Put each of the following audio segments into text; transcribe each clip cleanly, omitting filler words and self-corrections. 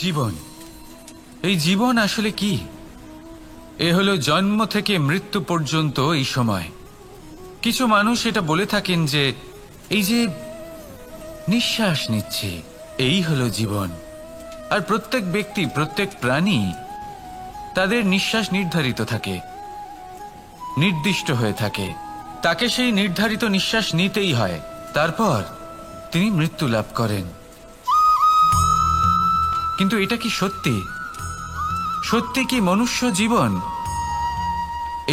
জীবন, এই জীবন আসলে কি? এ হলো জন্ম থেকে মৃত্যু পর্যন্ত এই সময়। কিছু মানুষ এটা বলে থাকেন যে এই যে নিঃশ্বাস নিচ্ছে এই হলো জীবন। আর প্রত্যেক ব্যক্তি, প্রত্যেক প্রাণী, তাদের নিঃশ্বাস নির্ধারিত থাকে, নির্দিষ্ট হয়ে থাকে। তাকে সেই নির্ধারিত নিঃশ্বাস নিতেই হয়, তারপর তিনি মৃত্যু লাভ করেন। কিন্তু এটা কি সত্যি? সত্যি কি মনুষ্য জীবন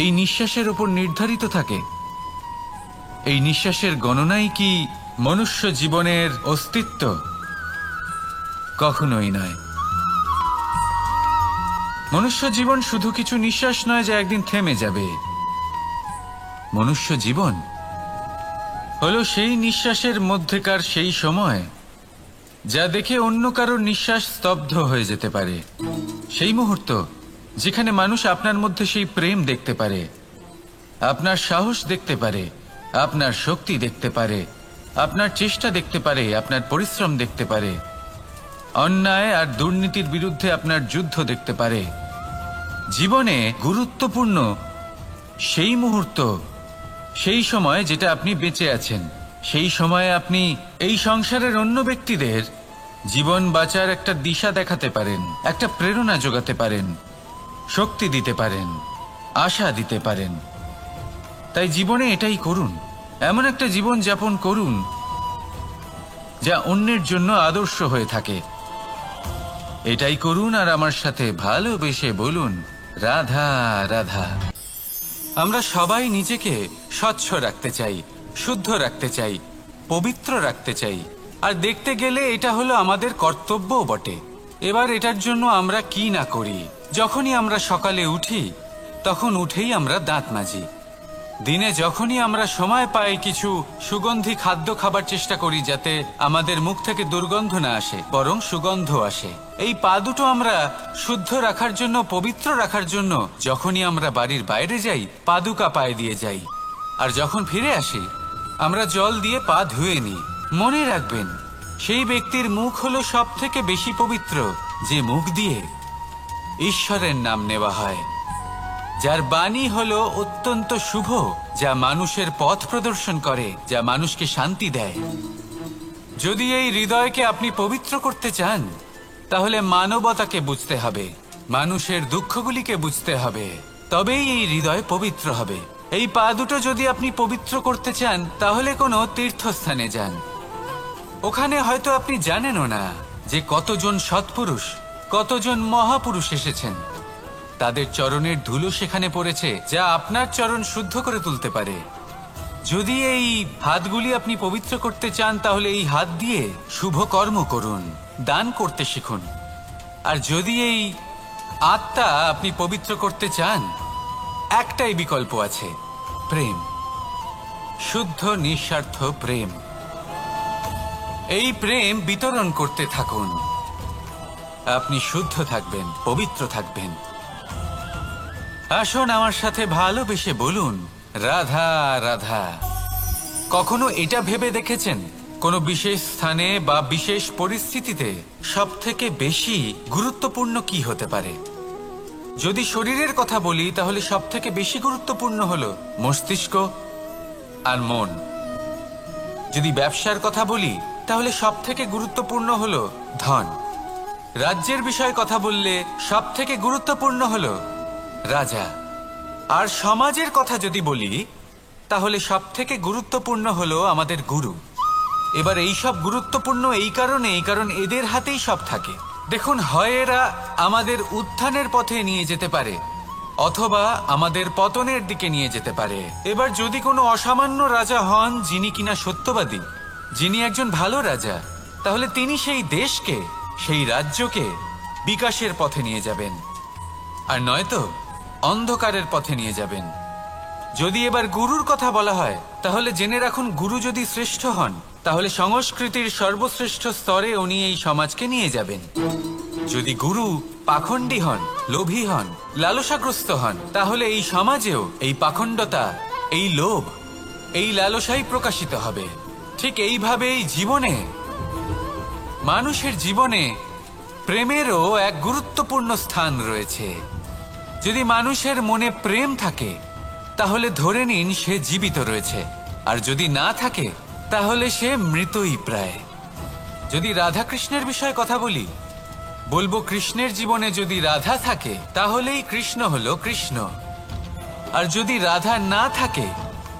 এই নিঃশ্বাসের উপর নির্ধারিত থাকে? এই নিঃশ্বাসের গণনাই কি মনুষ্য জীবনের অস্তিত্ব? কখনোই নয়। মনুষ্য জীবন শুধু কিছু নিঃশ্বাস নয় যা একদিন থেমে যাবে। মনুষ্য জীবন হলো সেই নিঃশ্বাসের মধ্যেকার সেই সময় যা দেখে অন্য কারোর নিঃশ্বাস স্তব্ধ হয়ে যেতে পারে। সেই মুহূর্ত যেখানে মানুষ আপনার মধ্যে সেই প্রেম দেখতে পারে, আপনার সাহস দেখতে পারে, আপনার শক্তি দেখতে পারে, আপনার চেষ্টা দেখতে পারে, আপনার পরিশ্রম দেখতে পারে, অন্যায় আর দুর্নীতির বিরুদ্ধে আপনার যুদ্ধ দেখতে পারে। জীবনে গুরুত্বপূর্ণ সেই মুহূর্ত, সেই সময় যেটা আপনি বেঁচে আছেন। সেই সময়ে আপনি এই সংসারের অন্য ব্যক্তিদের জীবন বাঁচার একটা দিশা দেখাতে পারেন, একটা প্রেরণা যোগাতে পারেন, শক্তি দিতে পারেন, আশা দিতে পারেন। তাই জীবনে এটাই করুন, এমন একটা জীবন যাপন করুন যা অন্যের জন্য আদর্শ হয়ে থাকে। এটাই করুন আর আমার সাথে ভালোবেসে বলুন, রাধা রাধা। আমরা সবাই নিজেকে স্বচ্ছ রাখতে চাই, শুদ্ধ রাখতে চাই, পবিত্র রাখতে চাই। আর দেখতে গেলে এটা হলো আমাদের কর্তব্যও বটে। এবার এটার জন্য আমরা কি না করি। যখনই আমরা সকালে উঠি তখন উঠেই আমরা দাঁত মাজি। দিনে যখনই আমরা সময় পাই কিছু সুগন্ধি খাদ্য খাবার চেষ্টা করি যাতে আমাদের মুখ থেকে দুর্গন্ধ না আসে, বরং সুগন্ধ আসে। এই পা দুটো আমরা শুদ্ধ রাখার জন্য, পবিত্র রাখার জন্য যখনই আমরা বাড়ির বাইরে যাই পাদুকা পায়ে দিয়ে যাই, আর যখন ফিরে আসি আমরা জল দিয়ে পা ধুয়ে নিই। মনে রাখবেন, সেই ব্যক্তির মুখ হলো সব থেকে বেশি পবিত্র যে মুখ দিয়ে ঈশ্বরের নাম নেওয়া হয়, যার বাণী হলো অত্যন্ত শুভ, যা মানুষের পথ প্রদর্শন করে, যা মানুষকে শান্তি দেয়। যদি এই হৃদয়কে আপনি পবিত্র করতে চান তাহলে মানবতাকে বুঝতে হবে, মানুষের দুঃখগুলিকে বুঝতে হবে, তবেই এই হৃদয় পবিত্র হবে। এই পা দুটো যদি আপনি পবিত্র করতে চান তাহলে কোনো তীর্থস্থানে যান। ওখানে হয়তো আপনি জানেনও না যে কতজন সৎপুরুষ, কতজন মহাপুরুষ এসেছেন। তাদের চরণের ধুলো সেখানে পড়েছে যা আপনার চরণ শুদ্ধ করে তুলতে পারে। যদি এই হাতগুলি আপনি পবিত্র করতে চান তাহলে এই হাত দিয়ে শুভ কর্ম করুন, দান করতে শিখুন। আর যদি এই আত্মা আপনি পবিত্র করতে চান, একটাই বিকল্প আছে, প্রেম, শুদ্ধ নিঃস্বার্থ প্রেম। এই প্রেম বিতরণ করতে থাকুন। আপনি শুদ্ধ থাকবেন, পবিত্র থাকবেন। আসুন আমার সাথে ভালোবেসে বলুন, রাধা রাধা। কখনো এটা ভেবে দেখেছেন কোনো বিশেষ স্থানে বা বিশেষ পরিস্থিতিতে সবথেকে বেশি গুরুত্বপূর্ণ কি হতে পারে? যদি শরীরের কথা বলি তাহলে সবথেকে বেশি গুরুত্বপূর্ণ হলো মস্তিষ্ক আর মন। যদি ব্যবসার কথা বলি তাহলে সবথেকে গুরুত্বপূর্ণ হলো ধন। রাজ্যের বিষয়ে কথা বললে সবথেকে গুরুত্বপূর্ণ হলো রাজা। আর সমাজের কথা যদি বলি তাহলে সবথেকে গুরুত্বপূর্ণ হলো আমাদের গুরু। এবার এই সব গুরুত্বপূর্ণ কারণ এদের হাতেই সব থাকে। দেখুন, হয় এরা আমাদের উত্থানের পথে নিয়ে যেতে পারে অথবা আমাদের পতনের দিকে নিয়ে যেতে পারে। এবার যদি কোনো অসামান্য রাজা হন যিনি কিনা সত্যবাদী, যিনি একজন ভালো রাজা, তাহলে তিনি সেই দেশকে, সেই রাজ্যকে বিকাশের পথে নিয়ে যাবেন, আর নয়তো অন্ধকারের পথে নিয়ে যাবেন। যদি এবার গুরুর কথা বলা হয় তাহলে জেনে রাখুন, গুরু যদি শ্রেষ্ঠ হন তাহলে সংস্কৃতির সর্বশ্রেষ্ঠ স্তরে উনি এই সমাজকে নিয়ে যাবেন। যদি গুরু পাখণ্ডী হন, লোভী হন, লালসাগ্রস্ত হন, তাহলে এই সমাজেও এই পাখণ্ডতা, এই লোভ, এই লালসাই প্রকাশিত হবে। ঠিক এইভাবেই জীবনে, মানুষের জীবনে প্রেমেরও এক গুরুত্বপূর্ণ স্থান রয়েছে। যদি মানুষের মনে প্রেম থাকে তাহলে ধরে নিন সে জীবিত রয়েছে, আর যদি না থাকে তাহলে সে মৃতই প্রায়। যদি রাধা কৃষ্ণের বিষয়ে কথা বলি, বলবো কৃষ্ণের জীবনে যদি রাধা থাকে তাহলেই কৃষ্ণ হলো কৃষ্ণ, আর যদি রাধা না থাকে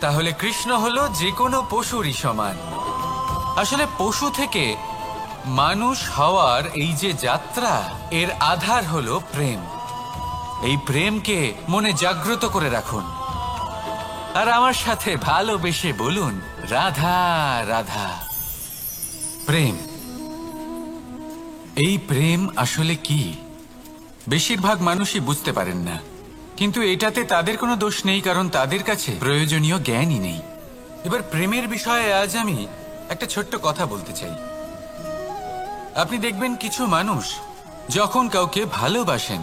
তাহলে কৃষ্ণ হলো যে কোনো পশুরই সমান। আসলে পশু থেকে মানুষ হওয়ার এই যে যাত্রা, এর আধার হলো প্রেম। এই প্রেমকে মনে জাগ্রত করে রাখুন আর আমার সাথে ভালোবেসে বলুন, রাধা রাধা। প্রেম, এই প্রেম আসলে কি বেশিরভাগ মানুষই বুঝতে পারেন না, কিন্তু এটাতে তাদের কোনো দোষ নেই, কারণ তাদের কাছে প্রয়োজনীয় জ্ঞানই নেই। এবার প্রেমের বিষয়ে আজ আমি একটা ছোট্ট কথা বলতে চাই। আপনি দেখবেন কিছু মানুষ যখন কাউকে ভালোবাসেন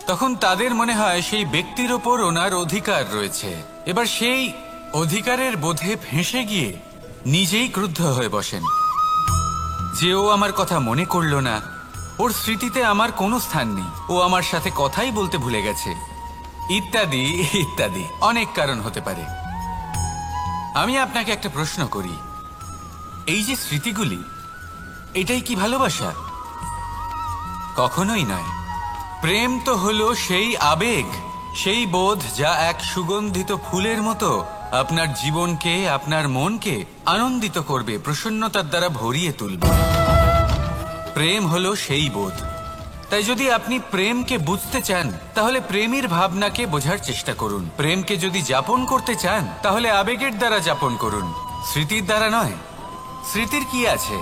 তখন তাদের মনে হয় সেই ব্যক্তির ওপর ওনার অধিকার রয়েছে। এবার সেই অধিকারের বোধে ফেঁসে গিয়ে নিজেই ক্রুদ্ধ হয়ে বসেন যে ও আমার কথা মনে করলো না, ওর স্মৃতিতে আমার কোনো স্থান নেই, ও আমার সাথে কথাই বলতে ভুলে গেছে, ইত্যাদি ইত্যাদি অনেক কারণ হতে পারে। আমি আপনাকে একটা প্রশ্ন করি, এই যে স্মৃতিগুলি, এটাই কি ভালোবাসা? কখনোই নয়। প্রেম তো হলো সেই আবেগ, সেই বোধ যা এক সুগন্ধিত ফুলের মতো আপনার জীবনকে, আপনার মনকে আনন্দিত করবে, প্রসন্নতার দ্বারা ভরিয়ে তুলবে। প্রেম হলো সেই বোধ। তাই যদি আপনি প্রেমকে বুঝতে চান তাহলে প্রেমের ভাবনাকে বোঝার চেষ্টা করুন। প্রেমকে যদি যাপন করতে চান তাহলে আবেগের দ্বারা যাপন করুন, স্মৃতির দ্বারা নয়। স্মৃতির কি আছে?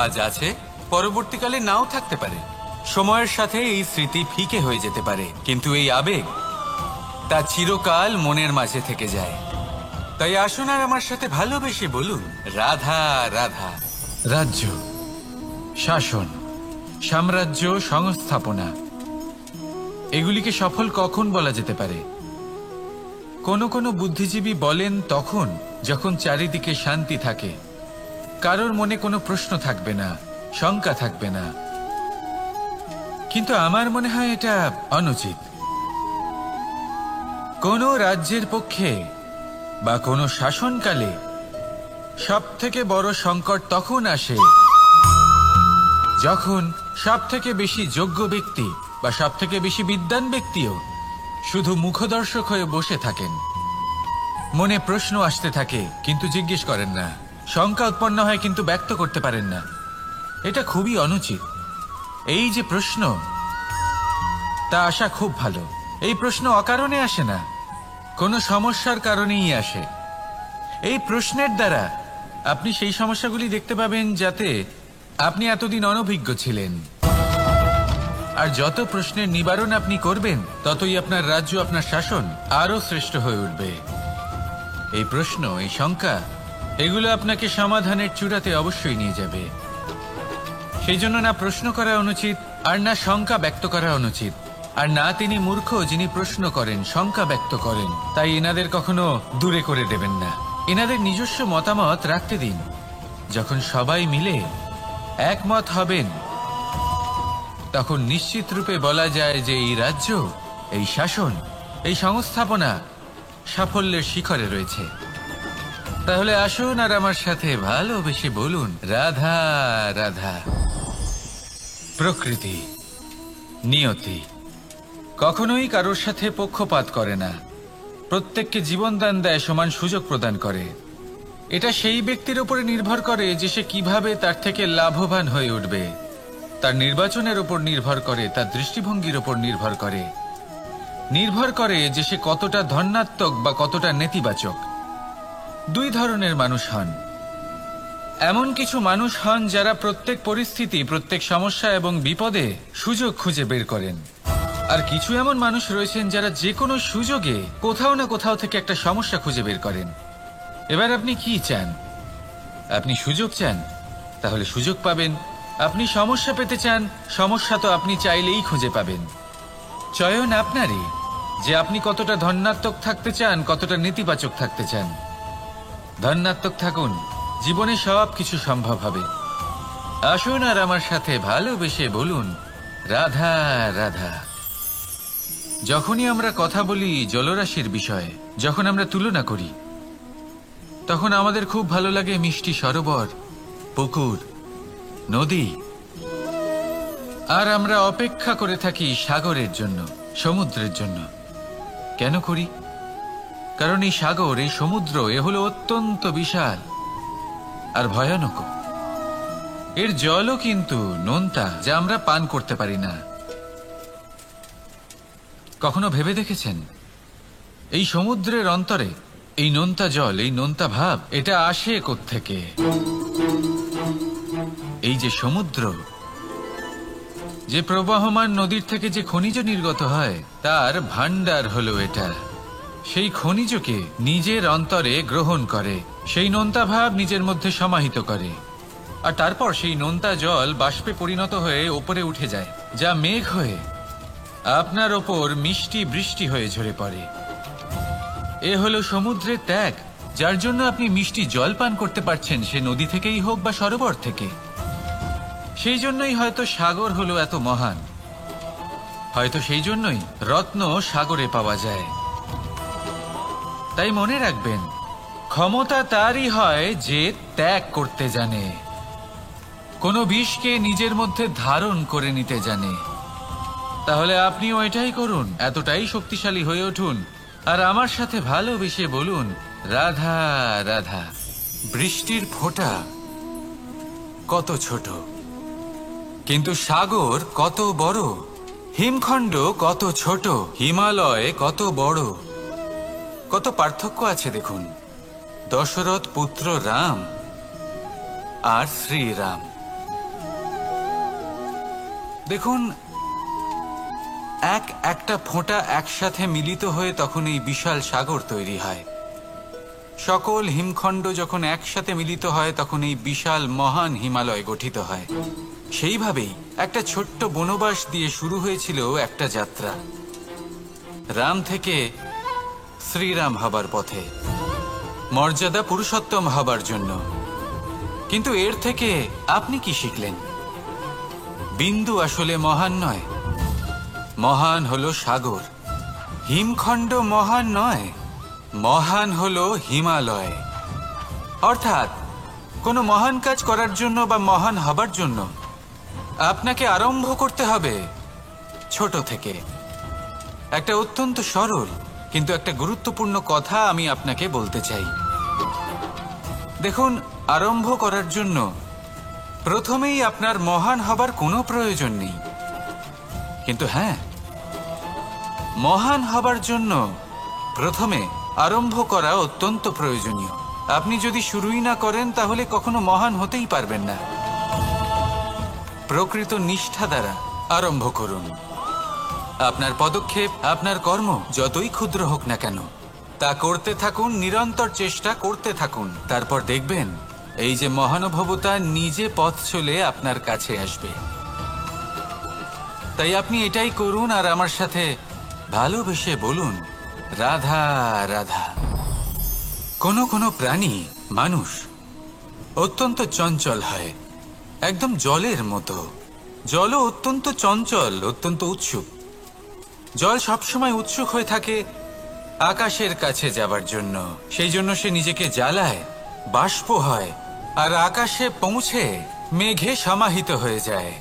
আজ আছে, পরবর্তীকালে নাও থাকতে পারে। সময়ের সাথে এই স্মৃতি ফিকে হয়ে যেতে পারে, কিন্তু এই আবেগ তা চিরকাল মনের মাঝে থেকে যায়। তাই আসুন আর আমার সাথে ভালোবেসে বলুন, রাধা রাধা। রাজ্য, শাসন, সাম্রাজ্য, সংস্থাপনা, এগুলিকে সফল কখন বলা যেতে পারে? কোনো কোনো বুদ্ধিজীবী বলেন তখন যখন চারিদিকে শান্তি থাকে, কারোর মনে কোনো প্রশ্ন থাকবে না, শঙ্কা থাকবে না। কিন্তু আমার মনে হয় এটা অনুচিত। কোনো রাজ্যের পক্ষে বা কোনো শাসনকালে সবথেকে বড় সংকট তখন আসে যখন সবথেকে বেশি যোগ্য ব্যক্তি বা সবথেকে বেশি বিদ্বান ব্যক্তিও শুধু মুখদর্শক হয়ে বসে থাকেন। মনে প্রশ্ন আসতে থাকে কিন্তু জিজ্ঞেস করেন না, শঙ্কা উৎপন্ন হয় কিন্তু ব্যক্ত করতে পারেন না। এটা খুবই অনুচিত। এই যে প্রশ্ন, তা আসা খুব ভালো। এই প্রশ্ন অকারণে আসে না, কোনো সমস্যার কারণেই আসে। এই প্রশ্নের দ্বারা আপনি সেই সমস্যাগুলি দেখতে পাবেন যাতে আপনি এতদিন অনভিজ্ঞ ছিলেন। আর যত প্রশ্নের নিবারণ আপনি করবেন ততই আপনার রাজ্য, আপনার শাসন আরো শ্রেষ্ঠ হয়ে উঠবে। এই প্রশ্ন, এই শঙ্কা, এগুলো আপনাকে সমাধানের চূড়াতে অবশ্যই নিয়ে যাবে। সেই জন্য না প্রশ্ন করা অনুচিত, আর না শঙ্কা ব্যক্ত করা অনুচিত, আর না তিনি মূর্খ যিনি প্রশ্ন করেন, শঙ্কা ব্যক্ত করেন। তাই এনাদের কখনো দূরে করে দেবেন না, এনাদের নিজস্ব মতামত রাখতে দিন। যখন সবাই মিলে একমত হবেন তখন নিশ্চিত রূপে বলা যায় যে এই রাজ্য, এই শাসন, এই সংস্থাপনা সাফল্যের শিখরে রয়েছে। তাহলে আসুন আর আমার সাথে ভালোবেসে বলুন, রাধা রাধা। প্রকৃতি, নিয়তি কখনোই কারোর সাথে পক্ষপাত করে না, প্রত্যেককে জীবনদান দেয়, সমান সুযোগ প্রদান করে। এটা সেই ব্যক্তির উপরে নির্ভর করে যে সে কিভাবে তার থেকে লাভবান হয়ে উঠবে। তার নির্বাচনের উপর নির্ভর করে, তার দৃষ্টিভঙ্গির উপর নির্ভর করে যে সে কতটা ধনাত্মক বা কতটা নেতিবাচক। দুই ধরনের মানুষ হন। এমন কিছু মানুষ হন যারা প্রত্যেক পরিস্থিতি, প্রত্যেক সমস্যা এবং বিপদে সুযোগ খুঁজে বের করেন। আর কিছু এমন মানুষ রয়েছেন যারা যে কোনো সুযোগে কোথাও না কোথাও থেকে একটা সমস্যা খুঁজে বের করেন। এবার আপনি কি চান? আপনি সুযোগ চান, তাহলে সুযোগ পাবেন। আপনি সমস্যা পেতে চান, সমস্যা তো আপনি চাইলেই খুঁজে পাবেন। চয়ন আপনারই যে আপনি কতটা ধনাত্মক থাকতে চান, কতটা নেতিবাচক থাকতে চান। ধনাত্মক থাকুন, জীবনে সব কিছু সম্ভব হবে। আসুন আর আমার সাথে ভালোবেসে বলুন রাধা রাধা। যখনই আমরা কথা বলি জলরাশির বিষয়ে, যখন আমরা তুলনা করি, তখন আমাদের খুব ভালো লাগে মিষ্টি সরোবর, পুকুর, নদী। আর আমরা অপেক্ষা করে থাকি সাগরের জন্য, সমুদ্রের জন্য। কেন করি? কারণ এই সাগর, এই সমুদ্র, এ হলো অত্যন্ত বিশাল আর ভয়ানক। এর জলও কিন্তু নোনতা, যা আমরা পান করতে পারি না। কখনো ভেবে দেখেছেন এই সমুদ্রের অন্তরে এই নোনতা জল, এই নোনতা ভাব, এটা আসে কোত্থেকে? এই যে সমুদ্র, যে প্রবাহমান নদীর থেকে যে খনিজ নির্গত হয়, তার ভান্ডার হলো এটা। সেই খনিজকে নিজের অন্তরে গ্রহণ করে, সেই নোনতা ভাব নিজের মধ্যে সমাহিত করে, আর তারপর সেই নোনতা জল বাষ্পে পরিণত হয়ে ওপরে উঠে যায়, যা মেঘ হয়ে আপনার ওপর মিষ্টি বৃষ্টি হয়ে ঝরে পড়ে। এ হলো সমুদ্রের ত্যাগ, যার জন্য আপনি মিষ্টি জল পান করতে পারছেন, সে নদী থেকেই হোক বা সরোবর থেকে। সেই জন্যই হয়তো সাগর হলো এত মহান, হয়তো সেই জন্যই রত্ন সাগরে পাওয়া যায়। তাই মনে রাখবেন, ক্ষমতা তারই হয় যে ত্যাগ করতে জানে, কোনো বিষকে নিজের মধ্যে ধারণ করে নিতে জানে। তাহলে আপনিও এটাই করুন, এতটাই শক্তিশালী হয়ে উঠুন আর আমার সাথে ভালোবেসে বলুন রাধা রাধা। বৃষ্টির ফোঁটা কত ছোট, কিন্তু সাগর কত বড়, হিমখণ্ড কত ছোট, হিমালয় কত বড়। কত পার্থক্য আছে দেখুন, দশরথ পুত্র রাম আর শ্রীরাম। দেখুন, একটা ফোঁটা একসাথে মিলিত হয়ে তখন এই বিশাল সাগর তৈরি হয়। সকল হিমখণ্ড যখন একসাথে মিলিত হয় তখন এই বিশাল মহান হিমালয় গঠিত হয়। সেইভাবেই একটা ছোট্ট বনবাস দিয়ে শুরু হয়েছিল একটা যাত্রা, রাম থেকে শ্রীরাম হবার পথে, মর্যাদা পুরুষোত্তম হবার জন্য। কিন্তু এর থেকে আপনি কি শিখলেন? বিন্দু আসলে মহান নয়, মহান হলো সাগর। হিমখণ্ড মহান নয়, মহান হলো হিমালয়। অর্থাৎ কোনো মহান কাজ করার জন্য বা মহান হবার জন্য আপনাকে আরম্ভ করতে হবে ছোট থেকে। একটা অত্যন্ত সরল কিন্তু একটা গুরুত্বপূর্ণ কথা আমি আপনাকে বলতে চাই। দেখুন, আরম্ভ করার জন্য প্রথমেই আপনার মহান হবার কোনো প্রয়োজন নেই, কিন্তু হ্যাঁ, মহান হবার জন্য প্রথমে আরম্ভ করা অত্যন্ত প্রয়োজনীয়। আপনি যদি শুরুই না করেন তাহলে কখনো মহান হতেই পারবেন না। প্রকৃত নিষ্ঠা দ্বারা আরম্ভ করুন। আপনার পদক্ষেপ, আপনার কর্ম যতই ক্ষুদ্র হোক না কেন, তা করতে থাকুন, নিরন্তর চেষ্টা করতে থাকুন। তারপর দেখবেন এই যে মহানুভবতা নিজে পথ চলে আপনার কাছে আসবে। তাই আপনি এটাই করুন আর আমার সাথে ভালোবেসে বলুন রাধা রাধা। কোনো প্রাণী, মানুষ অত্যন্ত চঞ্চল হয়, একদম জলের মতো। জলও অত্যন্ত চঞ্চল, অত্যন্ত উৎসুক। জল সবসময় উৎসুক হয়ে থাকে আকাশের কাছে যাবার জন্য। সেই জন্য সে নিজেকে জ্বালায়, বাষ্প হয় আর আকাশে পৌঁছে মেঘে সমাহিত হয়ে যায়।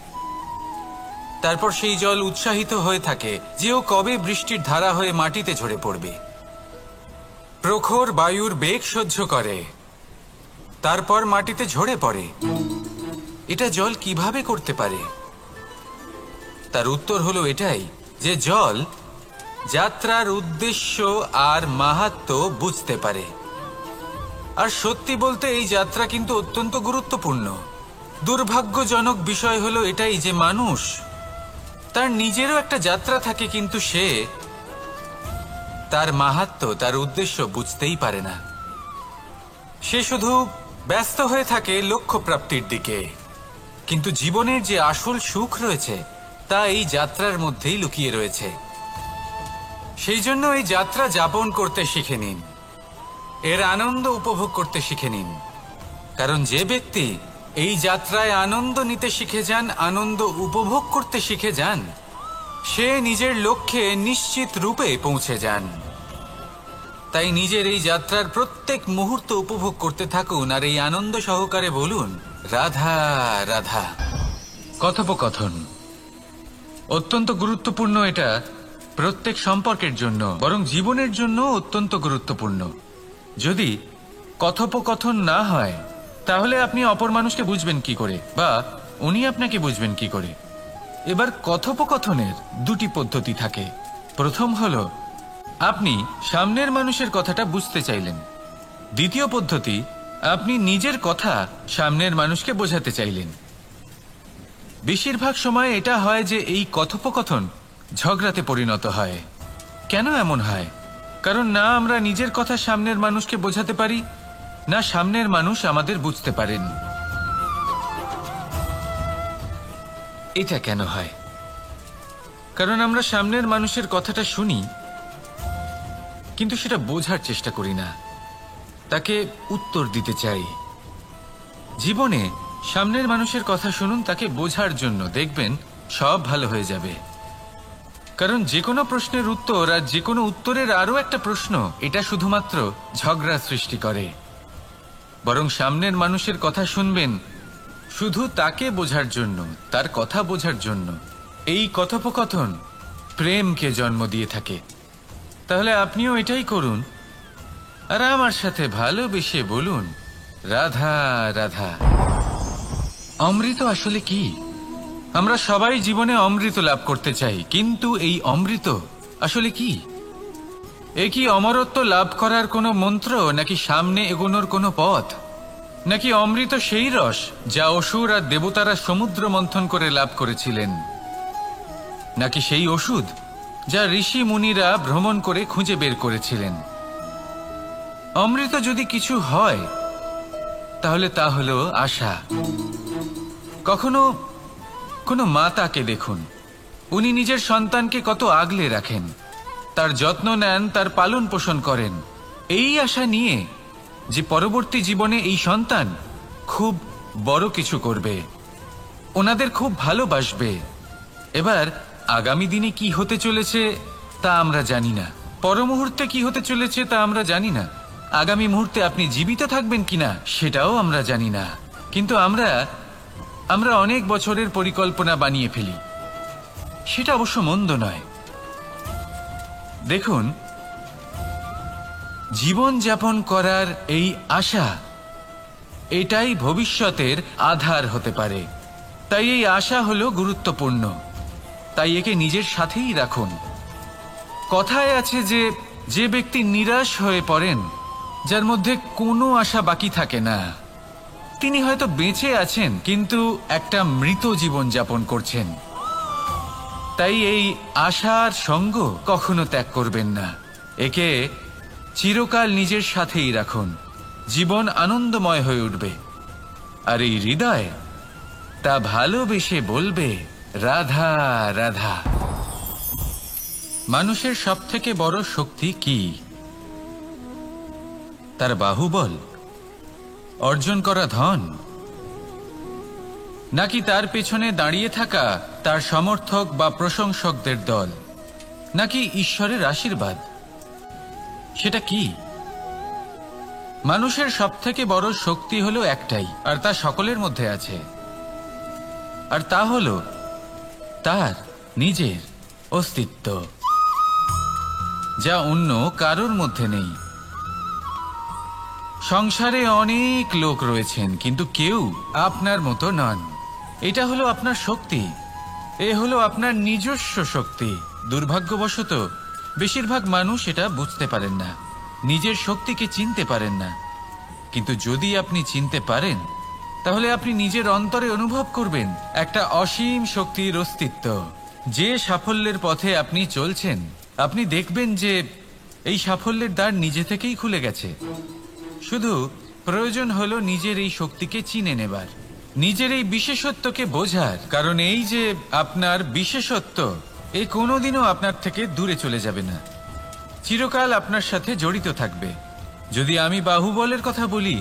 তারপর সেই জল উৎসাহিত হয়ে থাকে যে ও কবে বৃষ্টির ধারা হয়ে মাটিতে ঝরে পড়বে। প্রখর বায়ুর বেগ সহ্য করে, তারপর মাটিতে ঝরে পড়ে। এটা জল কিভাবে করতে পারে? তার উত্তর হলো এটাই যে জল যাত্রার উদ্দেশ্য আর মাহাত্ম্য বুঝতে পারে। আর সত্যি বলতে এই যাত্রা কিন্তু অত্যন্ত গুরুত্বপূর্ণ। দুর্ভাগ্যজনক বিষয় হলো এটাই যে মানুষ, তার নিজেরও একটা যাত্রা থাকে, কিন্তু সে তার মাহাত্ম্য, তার উদ্দেশ্য বুঝতেই পারে না। সে শুধু ব্যস্ত হয়ে থাকে লক্ষ্য প্রাপ্তির দিকে। কিন্তু জীবনের যে আসল সুখ রয়েছে তা এই যাত্রার মধ্যেই লুকিয়ে রয়েছে। সেই জন্য এই যাত্রা যাপন করতে শিখে নিন, এর আনন্দ উপভোগ করতে শিখে নিন। কারণ যে ব্যক্তি এই যাত্রায় আনন্দ নিতে শিখে যান, আনন্দ উপভোগ করতে শিখে যান, সে নিজের লক্ষ্যে নিশ্চিত রূপে পৌঁছে যান। তাই নিজের এই যাত্রার প্রত্যেক মুহূর্ত উপভোগ করতে থাকুন আর এই আনন্দ সহকারে বলুন, রাধা রাধা। কথোপকথন অত্যন্ত গুরুত্বপূর্ণ। এটা প্রত্যেক সম্পর্কের জন্য, বরং জীবনের জন্য অত্যন্ত গুরুত্বপূর্ণ। যদি কথোপকথন না হয় তাহলে আপনি অপর মানুষকে বুঝবেন কি করে, বা উনি আপনাকে বুঝবেন কি করে? এবার কথোপকথনের দুটি পদ্ধতি থাকে। প্রথম হলো আপনি সামনের মানুষের কথাটা বুঝতে চাইলেন। দ্বিতীয় পদ্ধতি, আপনি নিজের কথা সামনের মানুষকে বোঝাতে চাইলেন। বেশিরভাগ সময় এটা হয় যে এই কথোপকথন ঝগড়াতে পরিণত হয়। কেন এমন হয়? কারণ না আমরা নিজের কথা সামনের মানুষকে বোঝাতে পারি, না সামনের মানুষ আমাদের বুঝতে পারেন। এটা কেন হয়? কারণ আমরা সামনের মানুষের কথাটা শুনি, কিন্তু সেটা বোঝার চেষ্টা করি না, তাকে উত্তর দিতে চাই। জীবনে সামনের মানুষের কথা শুনুন তাকে বোঝার জন্য, দেখবেন সব ভালো হয়ে যাবে। কারণ যে কোনো প্রশ্নের উত্তর আর যে কোনো উত্তরের আরও একটা প্রশ্ন, এটা শুধুমাত্র ঝগড়া সৃষ্টি করে। বরং সামনের মানুষের কথা শুনবেন শুধু তাকে বোঝার জন্য, তার কথা বোঝার জন্য। এই কথোপকথন প্রেমকে জন্ম দিয়ে থাকে। তাহলে আপনিও এটাই করুন আর আমার সাথে ভালোবেসে বলুন, রাধা রাধা। অমৃত আসলে কি? আমরা সবাই জীবনে অমৃত লাভ করতে চাই, কিন্তু এই অমৃত আসলে কি? এ কি অমরত্ব লাভ করার কোনো মন্ত্র, নাকি সামনে এগোনোর কোনো পথ? নাকি অমৃত সেই রস যা অসুর আর দেবতারা সমুদ্র মন্থন করে লাভ করেছিলেন? নাকি সেই ওষুধ যা ঋষি মুনিরা ভ্রমণ করে খুঁজে বের করেছিলেন? অমৃত যদি কিছু হয় তাহলে তা হলো আশা। কখনো কোনো মাতাকে দেখুন, উনি নিজের সন্তানকে কত আগলে রাখেন, তার যত্ন নেন, তার পালন পোষণ করেন, এই আশা নিয়ে যে পরবর্তী জীবনে এই সন্তান খুব বড় কিছু করবে, ওনাদের খুব ভালোবাসবে। এবার আগামী দিনে কি হতে চলেছে তা আমরা জানি না, পর মুহূর্তে কি হতে চলেছে তা আমরা জানি না, আগামী মুহূর্তে আপনি জীবিত থাকবেন কিনা সেটাও আমরা জানি না। কিন্তু আমরা অনেক বছরের পরিকল্পনা বানিয়ে ফেলি। সেটা অবশ্য মন্দ নয়। দেখুন, জীবন যাপন করার এই আশা, এটাই ভবিষ্যতের আধার হতে পারে। তাই এই আশা হলো গুরুত্বপূর্ণ, তাই একে নিজের সাথেই রাখুন। কথায় আছে যে ব্যক্তি নিরাশ হয়ে পড়েন, যার মধ্যে কোনো আশা বাকি থাকে না, তিনি হয়তো বেঁচে আছেন কিন্তু একটা মৃত জীবন যাপন করছেন। তাই এই আশার সঙ্গ কখনো ত্যাগ করবেন না, একে চিরকাল নিজের সাথেই রাখুন। জীবন আনন্দময় হয়ে উঠবে, আর এই হৃদয় তা ভালোবেসে বলবে, রাধা রাধা। মানুষের সবথেকে বড় শক্তি কি? তার বাহুবল, অর্জন করা ধন, নাকি তার পেছনে দাঁড়িয়ে থাকা তার সমর্থক বা প্রশংসকদের দল, নাকি ঈশ্বরের আশীর্বাদ? সেটা কি? মানুষের সবথেকে বড় শক্তি হলো একটাই, আর তা সকলের মধ্যে আছে, আর তা হলো তার নিজের অস্তিত্ব, যা অন্য কারোর মধ্যে নেই। সংসারে অনেক লোক রয়েছেন, কিন্তু কেউ আপনার মতো নন। এটা হলো আপনার শক্তি, এ হলো আপনার নিজস্ব শক্তি। দুর্ভাগ্যবশত বেশিরভাগ মানুষ এটা বুঝতে পারেন না, নিজের শক্তিকে চিনতে পারেন না। কিন্তু যদি আপনি চিনতে পারেন, তাহলে আপনি নিজের অন্তরে অনুভব করবেন একটা অসীম শক্তির অস্তিত্ব। যে সাফল্যের পথে আপনি চলছেন, আপনি দেখবেন যে এই সাফল্যের দ্বার নিজে থেকেই খুলে গেছে। শুধু প্রয়োজন হলো নিজের এই শক্তিকে চিনে নেবার, নিজের এই বিশেষত্বকে বোঝার। কারণ এই যে আপনার বিশেষত্ব, এ কোনোদিনও আপনার থেকে দূরে চলে যাবে না, চিরকাল আপনার সাথে জড়িত থাকবে। যদি আমি বাহুবলের কথা বলি,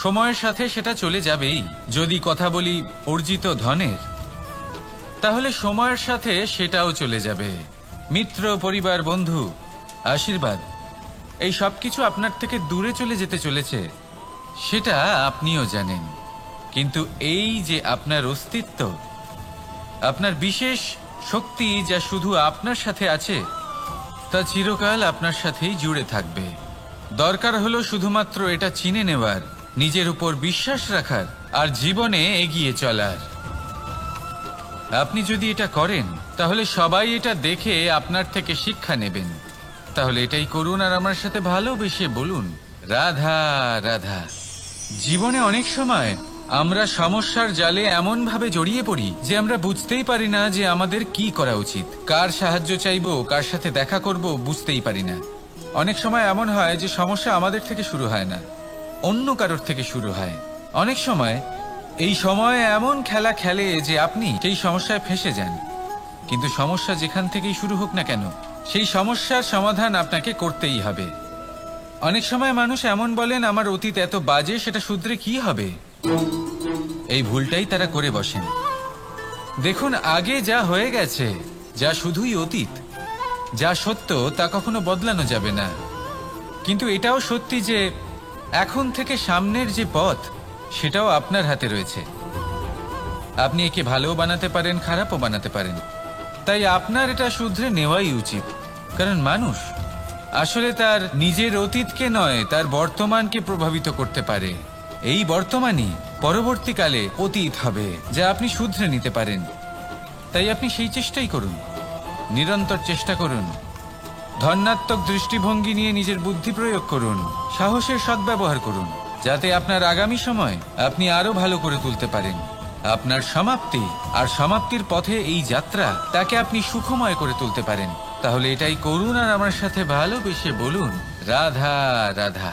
সময়ের সাথে সেটা চলে যাবেই। যদি কথা বলি অর্জিত ধনের, তাহলে সময়ের সাথে সেটাও চলে যাবে। মিত্র, পরিবার, বন্ধু, আশীর্বাদ, এই সব কিছু আপনার থেকে দূরে চলে যেতে চলেছে, সেটা আপনিও জানেন। কিন্তু এই যে আপনার অস্তিত্ব, আপনার বিশেষ শক্তি যা শুধু আপনার সাথে আছে, তা চিরকাল আপনার সাথেই জুড়ে থাকবে। দরকার হলো শুধুমাত্র এটা চিনে নেওয়ার, নিজের উপর বিশ্বাস রাখার আর জীবনে এগিয়ে চলার। আপনি যদি এটা করেন, তাহলে সবাই এটা দেখে আপনার থেকে শিক্ষা নেবেন। তাহলে এটাই করুন আর আমার সাথে ভালোবেসে বলুন, রাধা রাধা। জীবনে অনেক সময় আমরা সমস্যার জালে এমন ভাবে জড়িয়ে পড়ি যে আমরা বুঝতেই পারি না যে আমাদের কি করা উচিত, কার সাহায্য চাইবো, কার সাথে দেখা করব, বুঝতেই পারি না। অনেক সময় এমন হয় যে সমস্যা আমাদের থেকে শুরু হয় না, অন্য কারোর থেকে শুরু হয়। অনেক সময় এই সময় এমন খেলা খেলে যে আপনি সেই সমস্যায় ফেঁসে যান। কিন্তু সমস্যা যেখান থেকেই শুরু হোক না কেন, সেই সমস্যার সমাধান আপনাকে করতেই হবে। অনেক সময় মানুষ এমন বলেন, আমার অতীত এত বাজে, সেটা শুধরে কি হবে। এই ভুলটাই তারা করে বসেন। দেখুন, আগে যা হয়ে গেছে, যা শুধুই অতীত, যা সত্য তা কখনো বদলানো যাবে না। কিন্তু এটাও সত্যি যে এখন থেকে সামনের যে পথ, সেটাও আপনার হাতে রয়েছে। আপনি একে ভালোও বানাতে পারেন, খারাপও বানাতে পারেন। তাই আপনার এটা শুধরে নেওয়াই উচিত। কারণ মানুষ আসলে তার নিজের অতীতকে নয়, তার বর্তমানকে প্রভাবিত করতে পারে। এই বর্তমানই পরবর্তীকালে অতীত হবে, যা আপনি শুধরে নিতে পারেন। তাই আপনি সেই চেষ্টাই করুন, নিরন্তর চেষ্টা করুন। ধনাত্মক দৃষ্টিভঙ্গি নিয়ে নিজের বুদ্ধি প্রয়োগ করুন, সাহসের সদ্ব্যবহার করুন, যাতে আপনার আগামী সময় আপনি আরো ভালো করে তুলতে পারেন। আপনার সমাপ্তি আর সমাপ্তির পথে এই যাত্রা, তাকে আপনি সুখময় করে তুলতে পারেন। তাহলে এটাই করুন আর আমার সাথে ভালোবেসে বলুন, রাধা রাধা।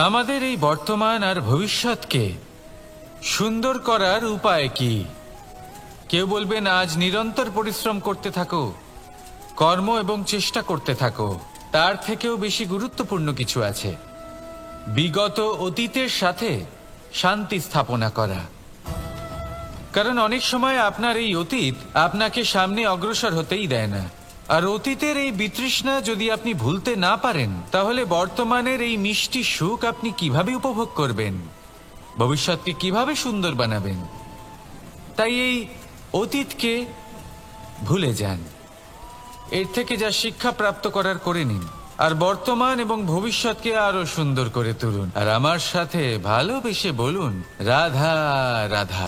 আমাদের এই বর্তমান আর ভবিষ্যৎকে সুন্দর করার উপায় কি? কেউ বলবেন, আজ নিরন্তর পরিশ্রম করতে থাকো, কর্ম এবং চেষ্টা করতে থাকো। তার থেকেও বেশি গুরুত্বপূর্ণ কিছু আছে, বিগত অতীতের সাথে শান্তি স্থাপনা করা। কারণ অনেক সময় আপনার এই অতীত আপনাকে সামনে অগ্রসর হতেই দেয় না। আর অতীতের এই বিতৃষ্ণা যদি আপনি ভুলতে না পারেন, তাহলে বর্তমানের এই মিষ্টি সুখ আপনি কিভাবে উপভোগ করবেন, ভবিষ্যৎকে কিভাবে সুন্দর বানাবেন? তাই এই অতীতকে ভুলে যান, এর থেকে যা শিক্ষা প্রাপ্ত করার করে নিন, আর বর্তমান এবং ভবিষ্যৎকে আরো সুন্দর করে তুলুন। আর আমার সাথে ভালোবেসে বলুন, রাধা রাধা।